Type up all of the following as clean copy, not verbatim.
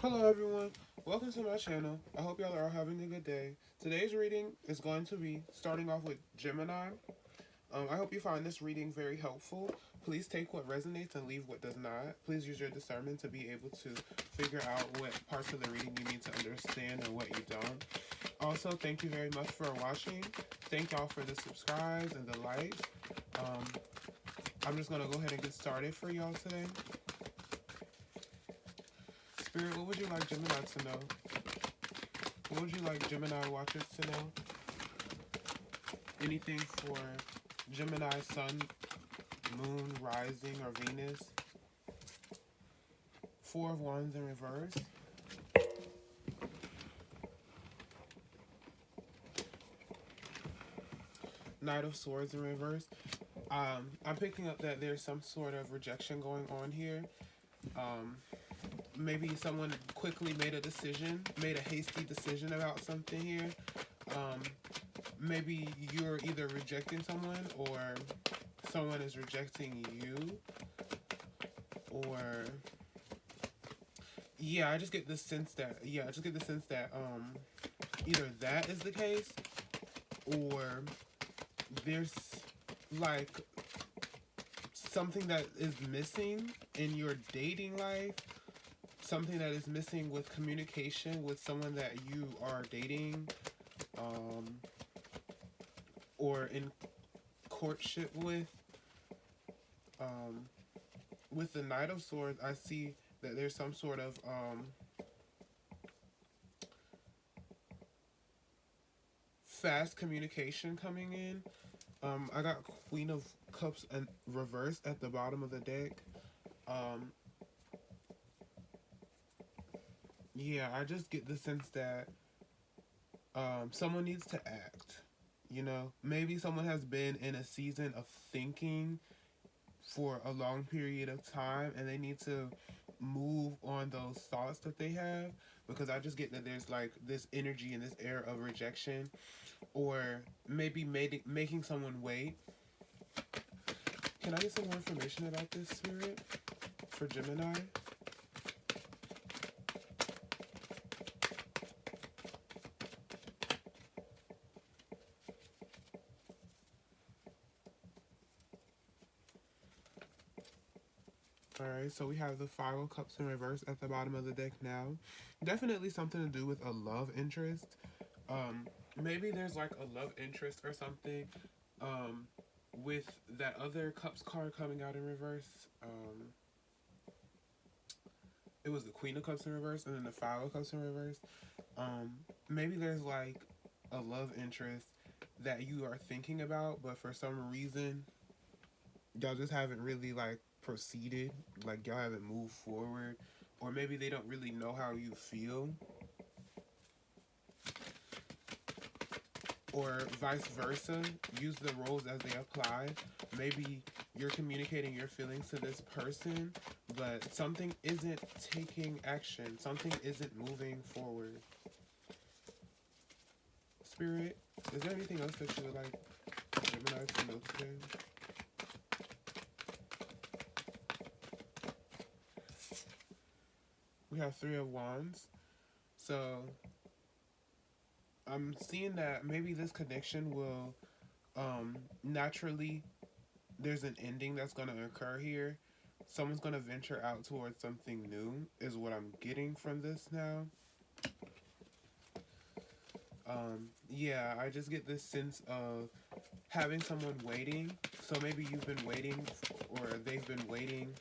Hello everyone, welcome to my channel. I hope y'all are all having a good day. Today's reading is going to be starting off with Gemini. I hope you find this reading very helpful. Please take what resonates and leave what does not. Please use your discernment to be able to figure out what parts of the reading you need to understand and what you don't. Also, thank you very much for watching. Thank y'all for the subscribes and the likes. Um, I'm just going to go ahead and get started for y'all today. Spirit, what would you like Gemini to know? What would you like Gemini watchers to know? Anything for Gemini, Sun, Moon, Rising, or Venus? Four of Wands in reverse. Knight of Swords in reverse. I'm picking up that there's some sort of rejection going on here. Maybe someone quickly made a hasty decision about something here. Maybe you're either rejecting someone or someone is rejecting you. Or I just get the sense that either that is the case or there's like something that is missing in your dating life, something that is missing with communication with someone that you are dating, or in courtship with. With the Knight of Swords, I see that there's some sort of fast communication coming in. I got Queen of Cups and reverse at the bottom of the deck. I just get the sense that someone needs to act. You know, maybe someone has been in a season of thinking for a long period of time and they need to move on those thoughts that they have, because I just get that there's like this energy and this air of rejection, or maybe making someone wait. Can I get some more information about this, Spirit, for Gemini? Alright, so we have the Five of Cups in reverse at the bottom of the deck now. Definitely something to do with a love interest. Maybe there's like a love interest or something with that other Cups card coming out in reverse. It was the Queen of Cups in reverse and then the Five of Cups in reverse. Maybe there's like a love interest that you are thinking about, but for some reason y'all just haven't really like proceeded, like y'all haven't moved forward, or maybe they don't really know how you feel, or vice versa. Use the roles as they apply. Maybe you're communicating your feelings to this person, but something isn't taking action, something isn't moving forward. Spirit, is there anything else that you would like Gemini to know today? We have Three of Wands. So I'm seeing that maybe this connection will naturally, there's an ending that's going to occur here. Someone's going to venture out towards something new is what I'm getting from this now. I just get this sense of having someone waiting. So maybe you've been waiting or they've been waiting.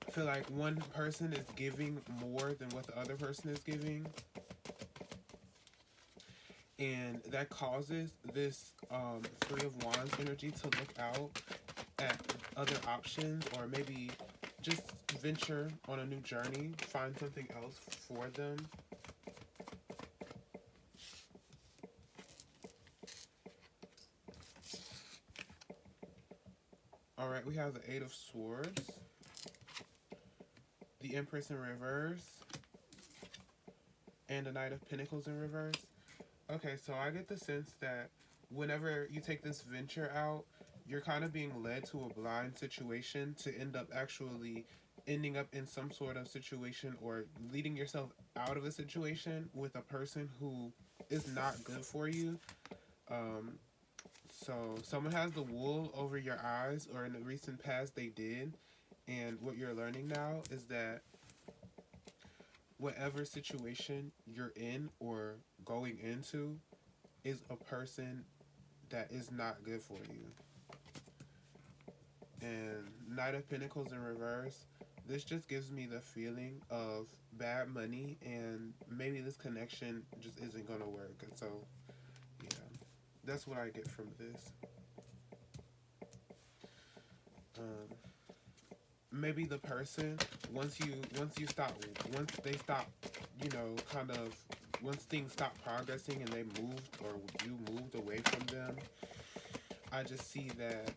I feel like one person is giving more than what the other person is giving. And that causes this Three of Wands energy to look out at other options, or maybe just venture on a new journey, find something else for them. Alright, we have the Eight of Swords, the Empress in reverse, and the Knight of Pentacles in reverse. Okay, so I get the sense that whenever you take this venture out, you're kind of being led to a blind situation to end up actually ending up in some sort of situation or leading yourself out of a situation with a person who is not good for you. Um, so someone has the wool over your eyes, or in the recent past they did, and what you're learning now is that whatever situation you're in or going into is a person that is not good for you. And Knight of Pentacles in reverse, this just gives me the feeling of bad money, and maybe this connection just isn't going to work. And so, yeah, that's what I get from this. Um, Maybe the person, once they stop, kind of, once things stop progressing and they moved, or you moved away from them, I just see that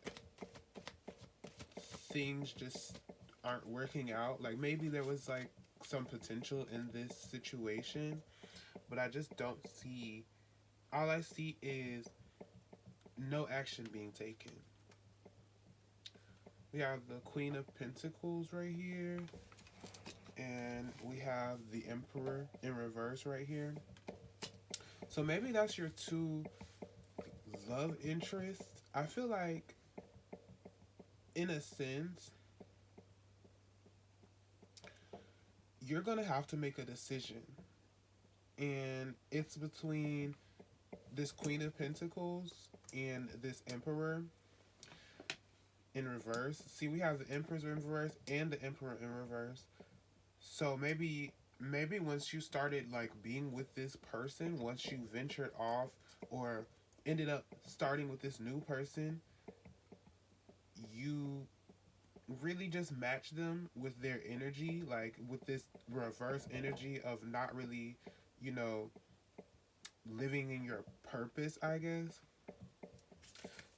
things just aren't working out. Like, maybe there was like some potential in this situation, but I just don't see. All I see is no action being taken. We have the Queen of Pentacles right here, and we have the Emperor in reverse right here. So maybe that's your two love interests. I feel like, in a sense, you're gonna have to make a decision, and it's between this Queen of Pentacles and this Emperor in reverse. See, we have the Empress in reverse and the Emperor in reverse. So maybe once you started like being with this person, once you ventured off or ended up starting with this new person, you really just match them with their energy, like with this reverse energy of not really, you know, living in your purpose, I guess.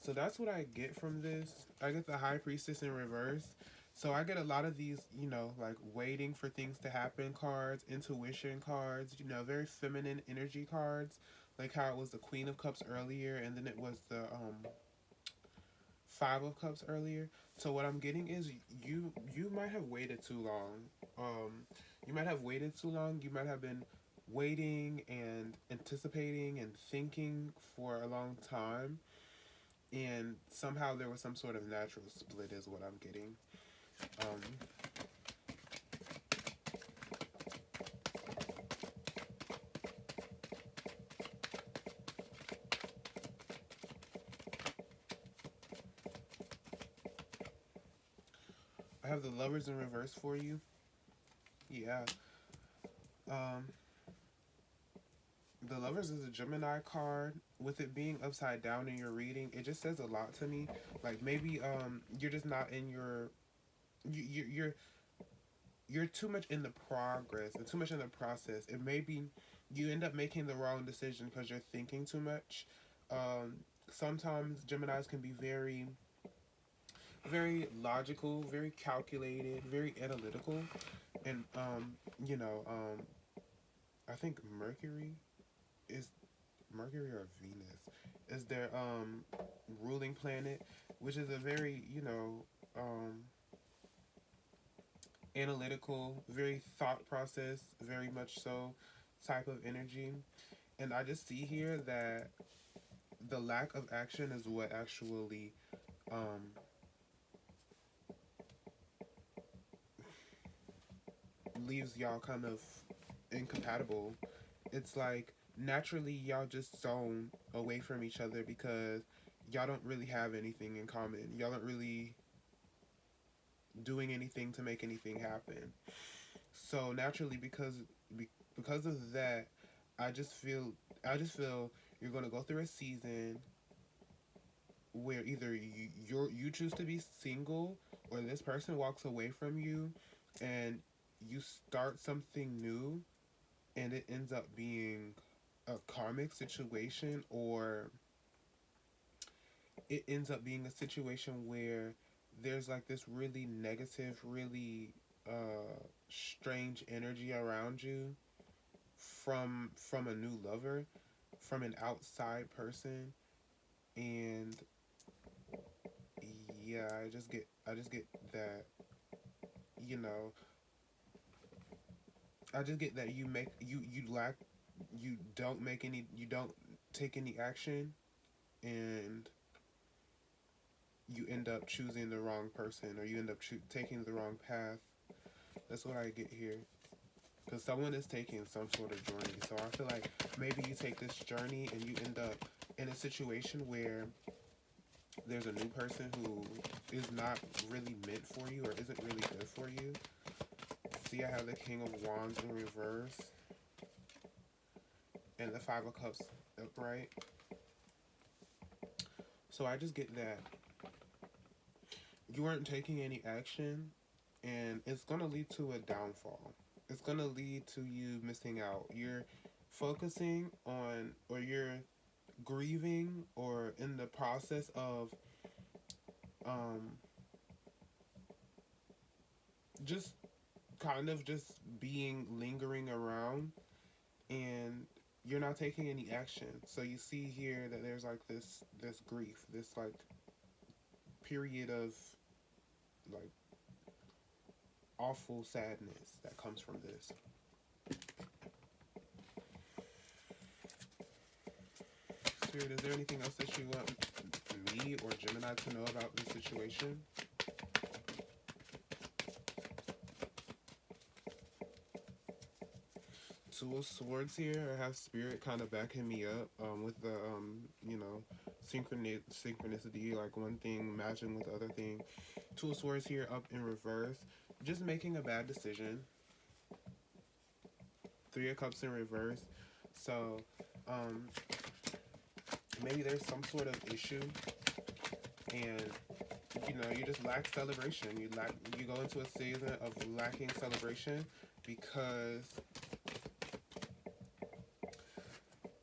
So that's what I get from this. I get the High Priestess in reverse. So I get a lot of these, like waiting for things to happen cards, intuition cards, very feminine energy cards, like how it was the Queen of Cups earlier, and then it was the Five of Cups earlier. So what I'm getting is you might have waited too long. You might have waited too long. You might have been waiting and anticipating and thinking for a long time, and somehow there was some sort of natural split is what I'm getting. um, I have the Lovers in reverse for you. Yeah. um, the Lovers is a Gemini card. With it being upside down in your reading, it just says a lot to me. Like, maybe you're just not in your you're you're too much in the progress and too much in the process. It may be you end up making the wrong decision because you're thinking too much. Sometimes Geminis can be very, very logical, very calculated, very analytical, and I think is Mercury or Venus is their ruling planet, which is a very analytical, very thought process, very much so type of energy. And I just see here that the lack of action is what actually um, leaves y'all kind of incompatible. It's like naturally y'all just zone away from each other because y'all don't really have anything in common. Y'all aren't really doing anything to make anything happen. So naturally, because of that, I just feel you're gonna go through a season where either you choose to be single, or this person walks away from you, and you start something new, and it ends up being a karmic situation, or it ends up being a situation where there's like this really negative, really strange energy around you from a new lover, from an outside person. And yeah, I just get that you know, I just get that you don't take any action, and you end up choosing the wrong person, or you end up taking the wrong path. That's what I get here. Because someone is taking some sort of journey. So I feel like maybe you take this journey and you end up in a situation where there's a new person who is not really meant for you or isn't really good for you. See, I have the King of Wands in reverse and the Five of Cups upright. So I just get that you aren't taking any action, and it's going to lead to a downfall. It's going to lead to you missing out. You're focusing on, or you're grieving, or in the process of um, just kind of just being lingering around, and you're not taking any action. So you see here that there's like this grief, this like period of like awful sadness that comes from this. Spirit, is there anything else that you want me or Gemini to know about this situation? Two of Swords here. I have Spirit kind of backing me up with the you know, synchronicity, like one thing matching with the other thing. Two of Swords here up in reverse. Just making a bad decision. Three of Cups in reverse. So maybe there's some sort of issue, and you know, you just lack celebration. You go into a season of lacking celebration because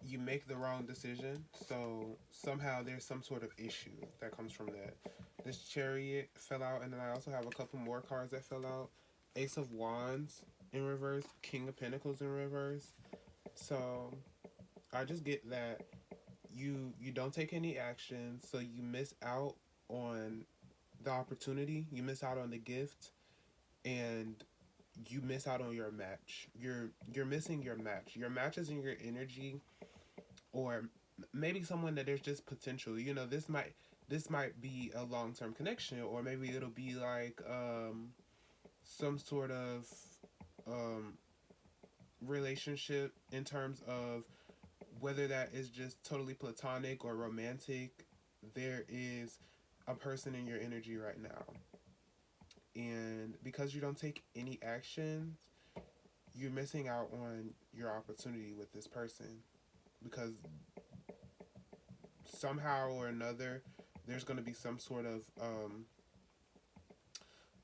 you make the wrong decision. So somehow there's some sort of issue that comes from that. This Chariot fell out, and then I also have a couple more cards that fell out. Ace of Wands in reverse, King of Pentacles in reverse. So I just get that you don't take any action, so you miss out on the opportunity, you miss out on the gift, and you miss out on your match. You're missing your match. Your match is in your energy, or maybe someone that there's just potential. You know, this might be a long-term connection, or maybe it'll be like some sort of relationship in terms of whether that is just totally platonic or romantic. There is a person in your energy right now, and because you don't take any action, you're missing out on your opportunity with this person, because somehow or another there's going to be some sort of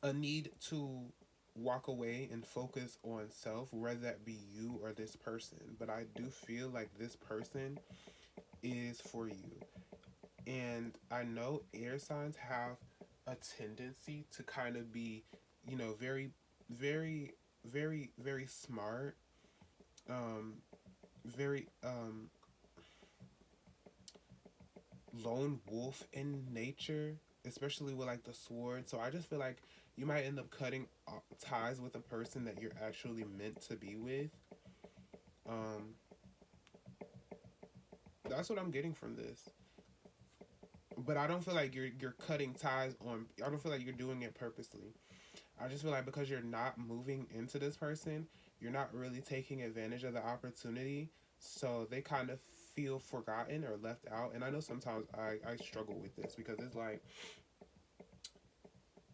a need to walk away and focus on self, whether that be you or this person. But I do feel like this person is for you. And I know air signs have a tendency to kind of be, you know, very, very, very, very smart, very lone wolf in nature, especially with like the sword. So I just feel like you might end up cutting ties with a person that you're actually meant to be with. That's what I'm getting from this. But I don't feel like you're cutting ties on. I don't feel like you're doing it purposely. I just feel like because you're not moving into this person, you're not really taking advantage of the opportunity. So they kind of feel forgotten or left out. And I know sometimes I struggle with this, because it's like,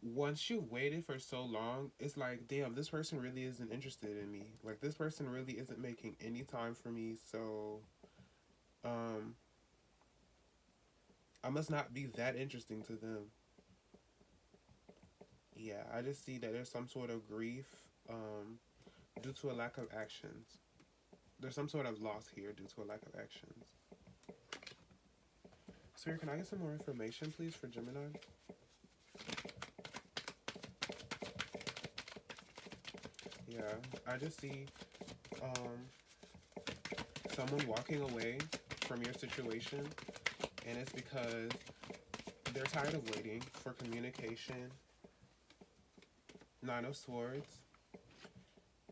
once you waited for so long, it's like, damn, this person really isn't interested in me. Like, this person really isn't making any time for me. So I must not be that interesting to them. Yeah, I just see that there's some sort of grief due to a lack of actions. There's some sort of loss here due to a lack of actions. Sir, can I get some more information, please, for Gemini? Yeah, I just see someone walking away from your situation, and it's because they're tired of waiting for communication. Nine of Swords.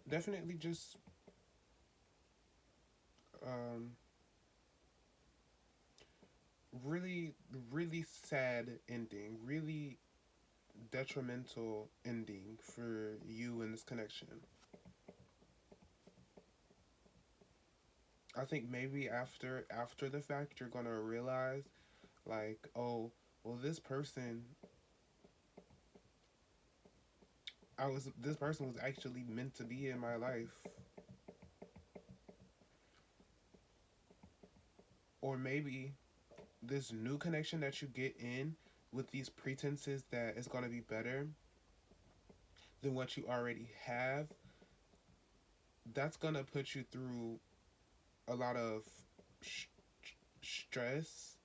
Definitely just um, really, really sad ending. Really detrimental ending for you in this connection. I think maybe after the fact you're gonna realize like, oh, well, this person was actually meant to be in my life. Or maybe this new connection that you get in with these pretenses that it's gonna be better than what you already have, that's gonna put you through a lot of sh- stress.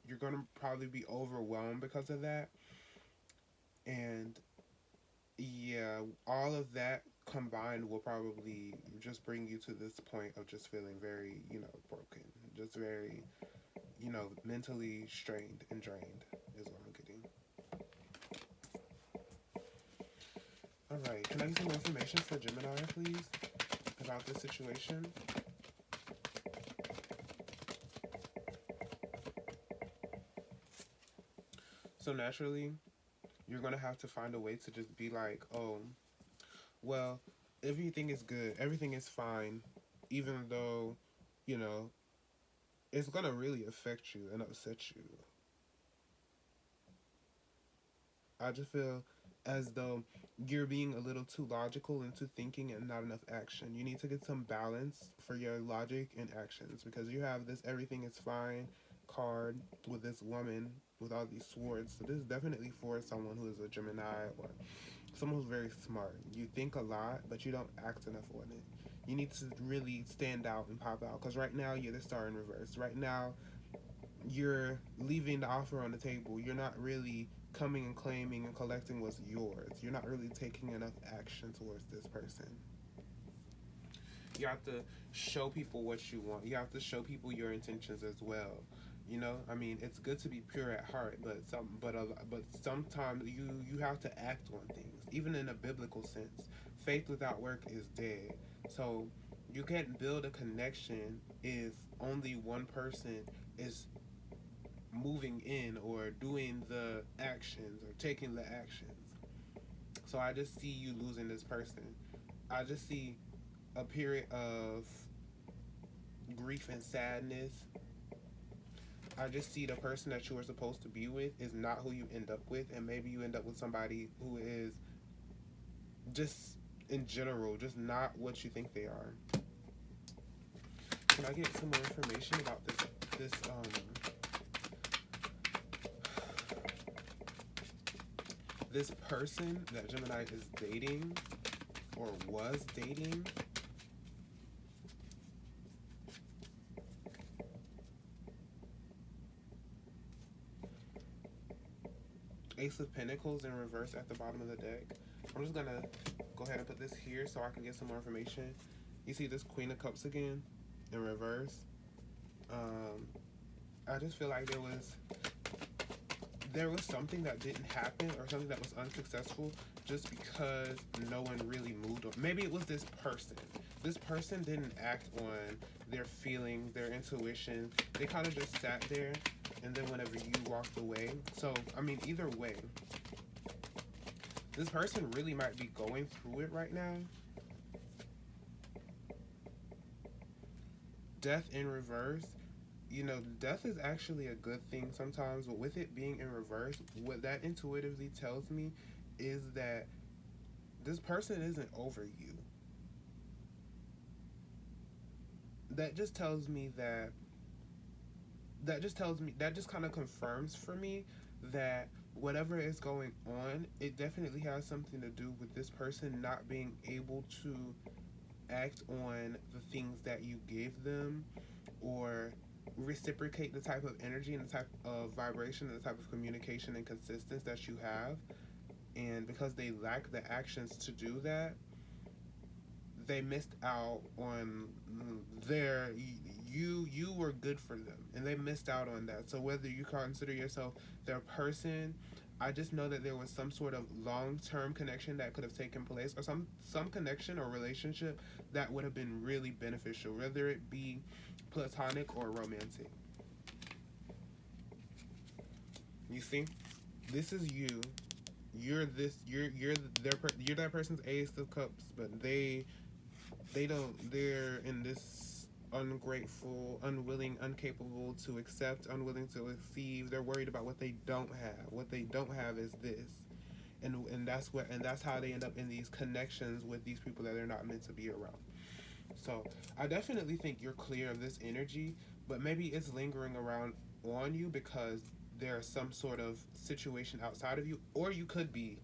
You're gonna probably be overwhelmed because of that, and yeah, all of that combined will probably just bring you to this point of just feeling very, broken, just very, mentally strained and drained is what I'm getting. All right, can I get some more information for Gemini, please, about this situation? So naturally, you're gonna have to find a way to just be like, oh, well, everything is good, everything is fine, even though, you know, it's gonna really affect you and upset you. I just feel as though you're being a little too logical into thinking and not enough action. You need to get some balance for your logic and actions because you have this everything is fine card with this woman with all these swords. So this is definitely for someone who is a Gemini or someone who's very smart. You think a lot, but you don't act enough on it. You need to really stand out and pop out because right now you're the star in reverse. Right now, you're leaving the offer on the table. You're not really coming and claiming and collecting what's yours. You're not really taking enough action towards this person. You have to show people what you want. You have to show people your intentions as well. I mean, it's good to be pure at heart, but sometimes you have to act on things, even in a biblical sense. Faith without work is dead. So you can't build a connection if only one person is moving in or doing the actions or taking the actions. So I just see you losing this person. I just see a period of grief and sadness. I just see the person that you were supposed to be with is not who you end up with, and maybe you end up with somebody who is just in general just not what you think they are. Can I get some more information about this person that Gemini is dating or was dating? Ace of Pentacles in reverse at the bottom of the deck. I'm just gonna go ahead and put this here so I can get some more information. You see this Queen of Cups again in reverse. Um, I just feel like there was something that didn't happen or something that was unsuccessful just because no one really moved on. Maybe it was this person. This person didn't act on their feelings, their intuition. They kind of just sat there, and then whenever you walked away. So, I mean, either way, this person really might be going through it right now. Death in reverse. Death is actually a good thing sometimes, but with it being in reverse, what that intuitively tells me is that this person isn't over you. That just tells me that just kind of confirms for me that whatever is going on, it definitely has something to do with this person not being able to act on the things that you gave them or reciprocate the type of energy and the type of vibration and the type of communication and consistency that you have. And because they lack the actions to do that, they missed out on their you were good for them and they missed out on that. So whether you consider yourself their person, I just know that there was some sort of long-term connection that could have taken place, or some connection or relationship that would have been really beneficial, whether it be platonic or romantic. You see, this is you. You're this. You're that person's Ace of Cups, but they don't. They're in this ungrateful, unwilling, incapable to accept, unwilling to receive. They're worried about what they don't have. What they don't have is this, and that's how they end up in these connections with these people that they're not meant to be around. So I definitely think you're clear of this energy, but maybe it's lingering around on you because there's some sort of situation outside of you, or you could be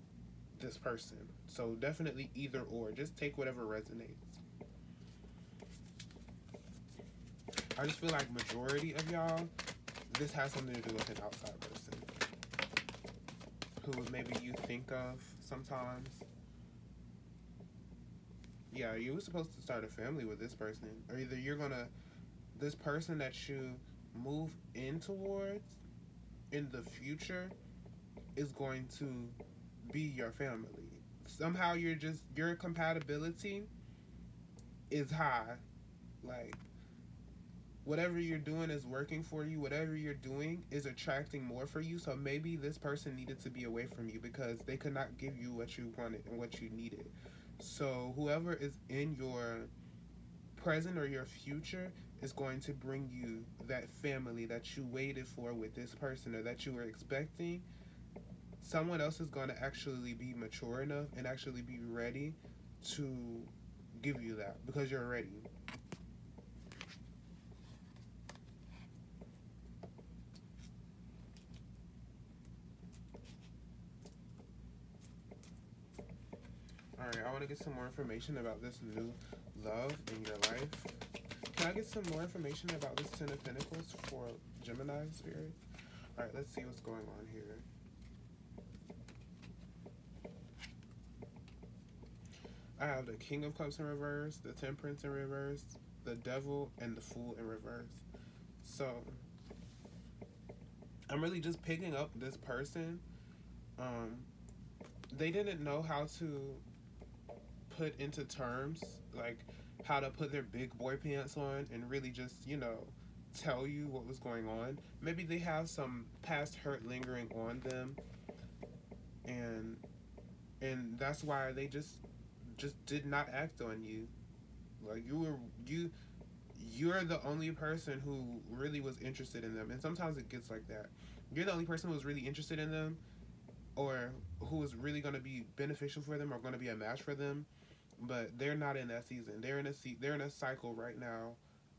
this person. So definitely either or. Just take whatever resonates. I just feel like majority of y'all, this has something to do with an outside person who maybe you think of sometimes. Yeah, you were supposed to start a family with this person, or either you're gonna this person that you move in towards in the future is going to be your family. Somehow your compatibility is high. Like whatever you're doing is working for you. Whatever you're doing is attracting more for you. So maybe this person needed to be away from you because they could not give you what you wanted and what you needed. So whoever is in your present or your future is going to bring you that family that you waited for with this person or that you were expecting. Someone else is going to actually be mature enough and actually be ready to give you that because you're ready. All right, I want to get some more information about this new love in your life. Can I get some more information about this Ten of Pentacles for Gemini spirit? All right, let's see what's going on here. I have the King of Cups in reverse, the Temperance in reverse, the Devil, and the Fool in reverse. So I'm really just picking up this person. Um, they didn't know how to put into terms, like how to put their big boy pants on and really just, tell you what was going on. Maybe they have some past hurt lingering on them, and that's why they just did not act on you. Like you're the only person who really was interested in them, and sometimes it gets like that. You're the only person who was really interested in them, or who is really going to be beneficial for them or going to be a match for them, but they're not in that season. They're in a cycle right now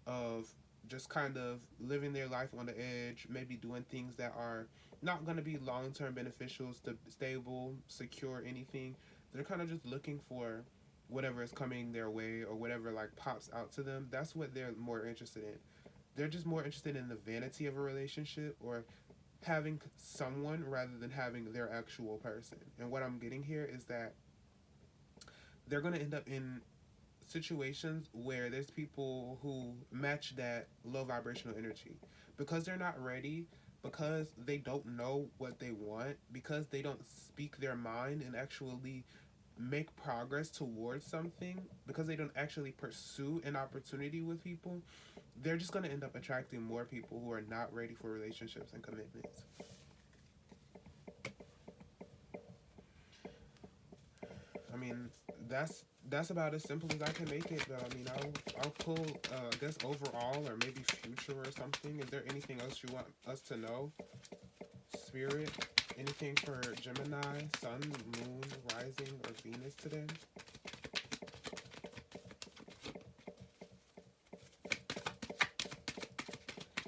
of just kind of living their life on the edge, maybe doing things that are not going to be long-term beneficial, stable, secure, anything. They're kind of just looking for whatever is coming their way or whatever like pops out to them. That's what they're more interested in. They're just more interested in the vanity of a relationship or having someone rather than having their actual person. And what I'm getting here is that they're going to end up in situations where there's people who match that low vibrational energy because they're not ready, because they don't know what they want, because they don't speak their mind and actually make progress towards something, because they don't actually pursue an opportunity with people. They're just going to end up attracting more people who are not ready for relationships and commitments. I mean, that's about as simple as I can make it. But I mean, I'll pull, I guess overall or maybe future or something. Is there anything else you want us to know, Spirit? Anything for Gemini, Sun, Moon, Rising, or Venus today?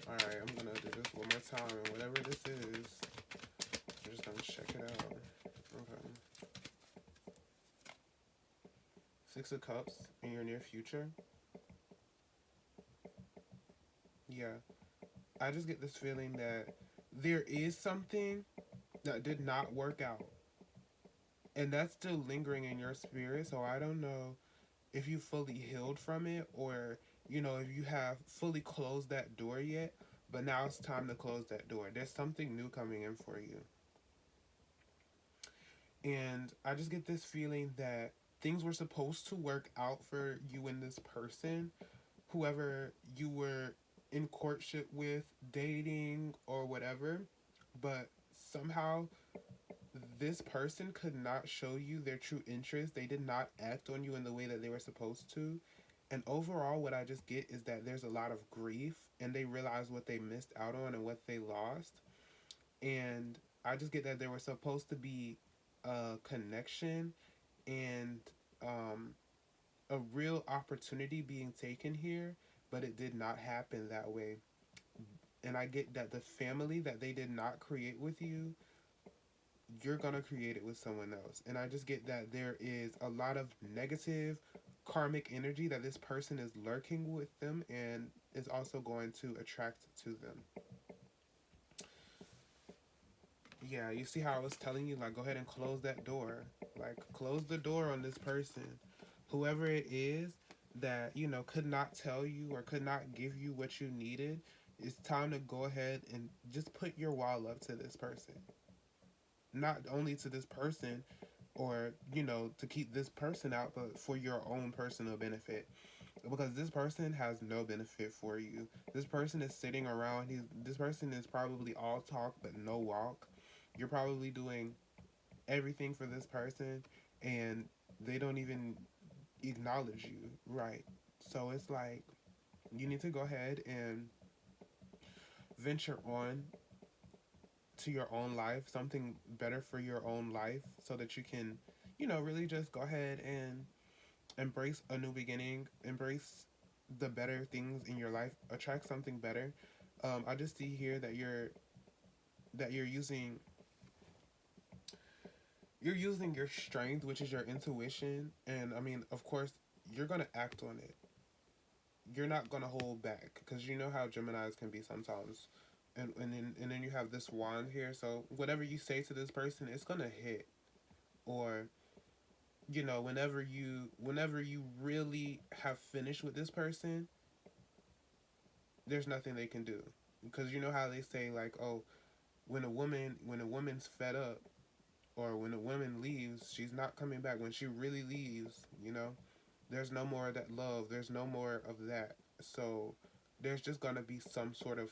All right, I'm gonna do this one more time, and whatever this is, I'm just gonna check it out. Okay. Six of Cups in your near future. Yeah, I just get this feeling that there is something that did not work out, and that's still lingering in your spirit. So I don't know if you fully healed from it, or if you have fully closed that door yet. But now it's time to close that door. There's something new coming in for you. And I just get this feeling that things were supposed to work out for you and this person, whoever you were in courtship with, dating, or whatever. But somehow this person could not show you their true interest. They did not act on you in the way that they were supposed to. And overall, what I just get is that there's a lot of grief and they realize what they missed out on and what they lost. And I just get that there was supposed to be a connection and um, a real opportunity being taken here, but it did not happen that way. And I get that the family that they did not create with you, you're gonna create it with someone else. And I just get that there is a lot of negative karmic energy that this person is lurking with them and is also going to attract to them. Yeah, you see how I was telling you, like, go ahead and close that door. Like, close the door on this person. Whoever it is that, could not tell you or could not give you what you needed, it's time to go ahead and just put your wall up to this person. Not only to this person or, to keep this person out, but for your own personal benefit. Because this person has no benefit for you. This person is sitting around. This person is probably all talk but no walk. You're probably doing everything for this person and they don't even acknowledge you, right? So it's like you need to go ahead and venture on to your own life, something better for your own life, so that you can, really just go ahead and embrace a new beginning, embrace the better things in your life, attract something better. I just see here that you're using your strength, which is your intuition, and I mean, of course, you're gonna act on it. You're not gonna hold back because you know how Gemini's can be sometimes, and then you have this wand here. So whatever you say to this person, it's gonna hit. Or whenever you really have finished with this person, there's nothing they can do because you know how they say like, oh, when a woman's fed up or when a woman leaves, she's not coming back. When she really leaves, there's no more of that love. There's no more of that. So there's just gonna be some sort of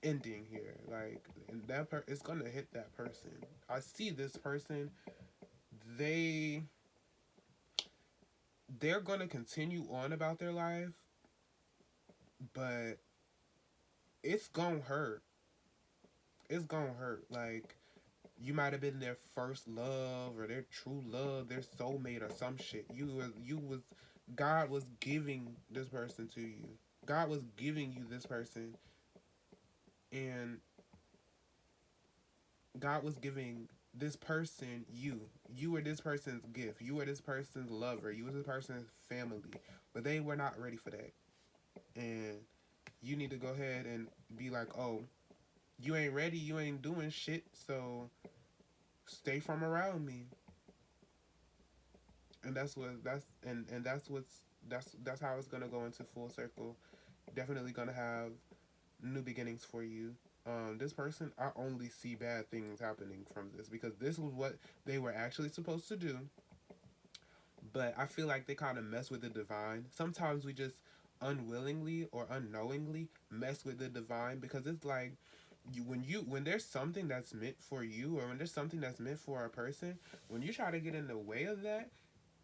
ending here. Like, and it's gonna hit that person. I see this person. They they're gonna continue on about their life, but it's gonna hurt. It's gonna hurt. Like, you might have been their first love or their true love, their soulmate or some shit. You was God was giving this person to you. God was giving you this person, and God was giving this person you. You were this person's gift. You were this person's lover. You were this person's family. But they were not ready for that. And you need to go ahead and be like, oh, you ain't ready. You ain't doing shit. So stay from around me. And that's how it's gonna go into full circle. Definitely gonna have new beginnings for you. This person, I only see bad things happening from this because this was what they were actually supposed to do. But I feel like they kind of mess with the divine. Sometimes we just unwillingly or unknowingly mess with the divine because it's like when there's something that's meant for you or when there's something that's meant for a person, when you try to get in the way of that,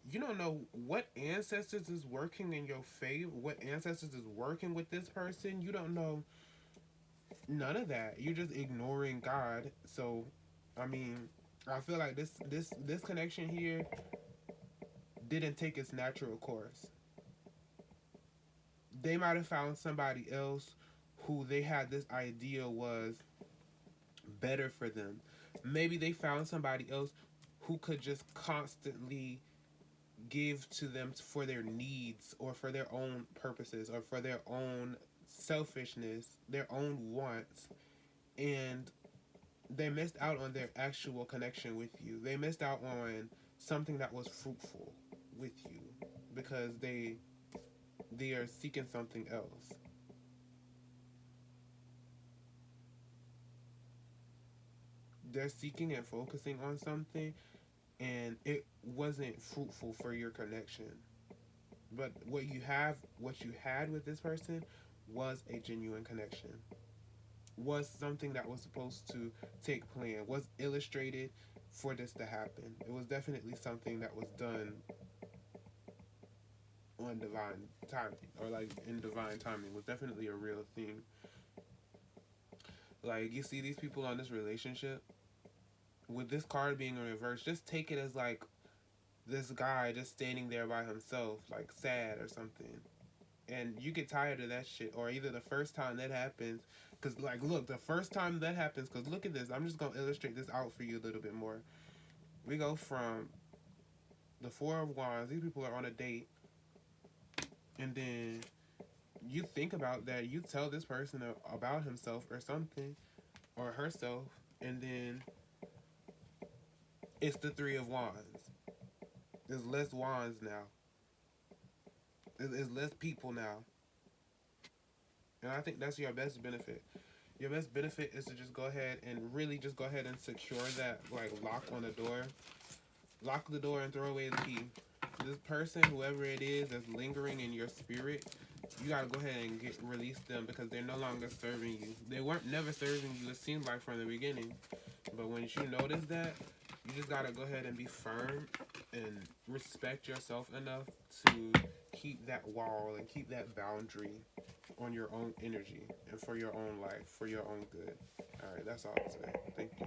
you don't know what ancestors is working in your favor, what ancestors is working with this person. You don't know none of that. You're just ignoring God. So, I mean, I feel like this connection here didn't take its natural course. They might have found somebody else who they had this idea was better for them. Maybe they found somebody else who could just constantly give to them for their needs or for their own purposes or for their own selfishness, their own wants, and they missed out on their actual connection with you. They missed out on something that was fruitful with you because they are seeking something else. they're seeking and focusing on something, and it wasn't fruitful for your connection. But what you had with this person was a genuine connection, was something that was supposed to take plan, was illustrated for this to happen. It was definitely something that was done on divine timing, or like in divine timing, was definitely a real thing. Like, you see these people on this relationship, with this card being in reverse, just take it as like this guy just standing there by himself, like sad or something. And you get tired of that shit, or either the first time that happens, because like, look, the first time that happens, because look at this, I'm just gonna illustrate this out for you a little bit more. We go from the Four of Wands, these people are on a date, and then you think about that, you tell this person about himself or something, or herself, and then it's the Three of Wands. There's less wands now. There's less people now. And I think that's your best benefit. Your best benefit is to just go ahead and really just go ahead and secure that, like, lock on the door. Lock the door and throw away the key. This person, whoever it is that's lingering in your spirit, you gotta go ahead and release them, because they're no longer serving you. They weren't never serving you, it seemed like, from the beginning. But when you notice that, you just gotta go ahead and be firm and respect yourself enough to keep that wall and keep that boundary on your own energy and for your own life, for your own good. All right, that's all today. Thank you.